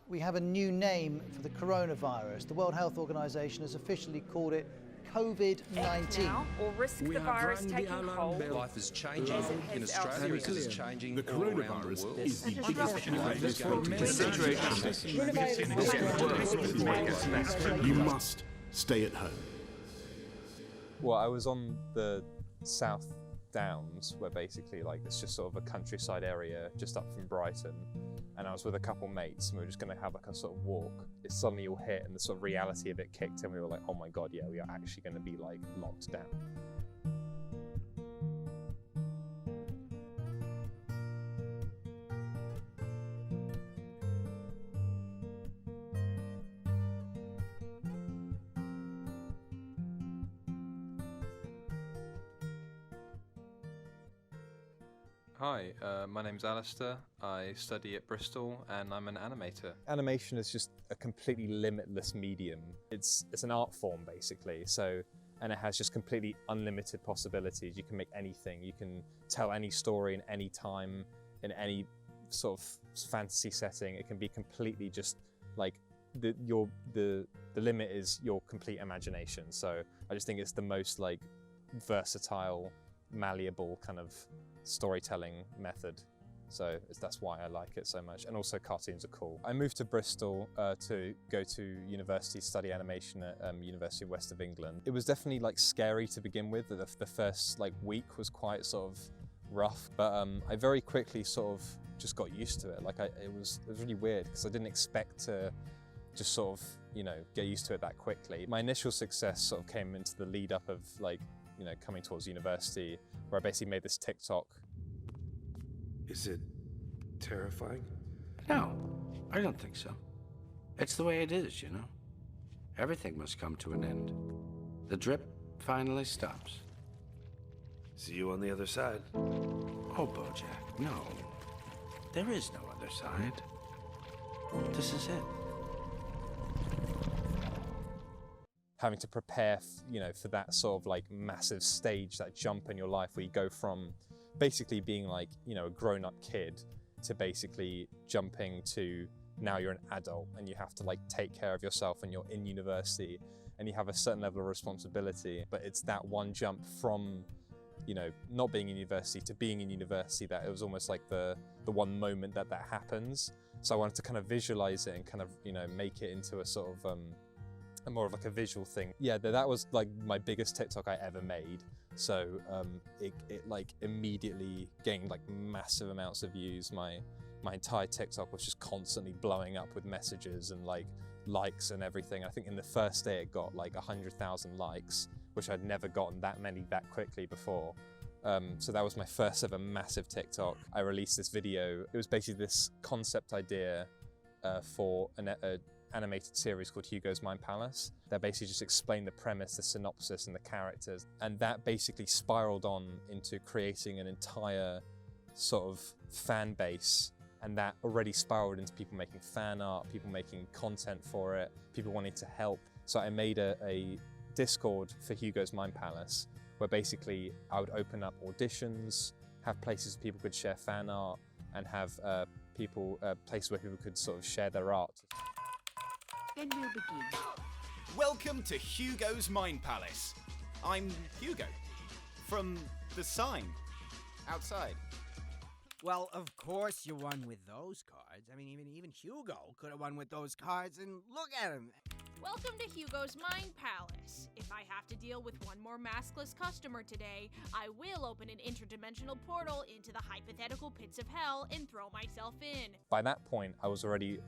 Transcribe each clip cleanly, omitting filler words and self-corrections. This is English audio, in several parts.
we have a new name for the coronavirus. The World Health Organization has officially called it COVID-19. Now, or risk the virus taking hold. Life is changing in Australia because it's changing the coronavirus all around the world. is the biggest threat. You must stay at home. Well, I was on the South Downs, where basically it's just sort of a countryside area just up from Brighton, and I was with a couple mates and we were just going to have a sort of walk. It suddenly all hit and the sort of reality of it kicked in. We were like, oh my god, yeah, we are actually going to be locked down. Hi, my name's Alistair. I study at Bristol and I'm an animator. Animation is just a completely limitless medium. It's an art form basically, and it has just completely unlimited possibilities. You can make anything, you can tell any story in any time, in any sort of fantasy setting. It can be completely just the limit is your complete imagination. So I just think it's the most versatile, malleable kind of storytelling method. So that's why I like it so much. And also cartoons are cool. I moved to Bristol to go to university, study animation at University of West of England. It was definitely scary to begin with. The first week was quite sort of rough, but I very quickly sort of just got used to it. It was really weird because I didn't expect to just sort of, get used to it that quickly. My initial success sort of came into the lead up of coming towards university, where I basically made this TikTok. Is it terrifying? No, I don't think so. It's the way it is, Everything must come to an end. The drip finally stops. See you on the other side. Oh, Bojack, no. There is no other side. This is it. Having to prepare, for that sort of massive stage, that jump in your life where you go from basically being a grown-up kid to basically jumping to now you're an adult and you have to take care of yourself and you're in university and you have a certain level of responsibility. But it's that one jump from, not being in university to being in university that it was almost the one moment that happens. So I wanted to kind of visualize it and kind of, make it into a sort of, more of a visual thing. Yeah, that was my biggest TikTok I ever made. So it immediately gained massive amounts of views. My entire TikTok was just constantly blowing up with messages and likes and everything. I think in the first day it got 100,000 likes, which I'd never gotten that many that quickly before. So that was my first ever massive TikTok. I released this video. It was basically this concept idea for an animated series called Hugo's Mind Palace. That basically just explained the premise, the synopsis and the characters. And that basically spiraled on into creating an entire sort of fan base. And that already spiraled into people making fan art, people making content for it, people wanting to help. So I made a Discord for Hugo's Mind Palace, where basically I would open up auditions, have places people could share fan art, and have places where people could sort of share their art. Then we'll begin. Welcome to Hugo's Mind Palace. I'm Hugo, from the sign outside. Well, of course you won with those cards. I mean, even Hugo could have won with those cards, and look at him. Welcome to Hugo's Mind Palace. If I have to deal with one more maskless customer today, I will open an interdimensional portal into the hypothetical pits of hell and throw myself in. By that point, I was already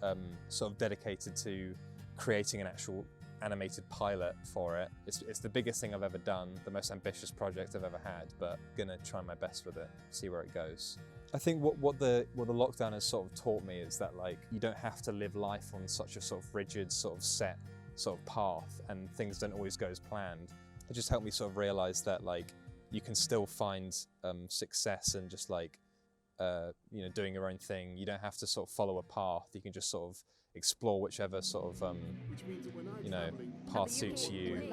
sort of dedicated to creating an actual animated pilot for it. It's the biggest thing I've ever done, the most ambitious project I've ever had, but gonna try my best with it, see where it goes. I think what the lockdown has sort of taught me is that you don't have to live life on such a sort of rigid, sort of set sort of path, and things don't always go as planned. It just helped me sort of realize that you can still find success and just doing your own thing. You don't have to sort of follow a path. You can just sort of explore whichever sort of path suits you.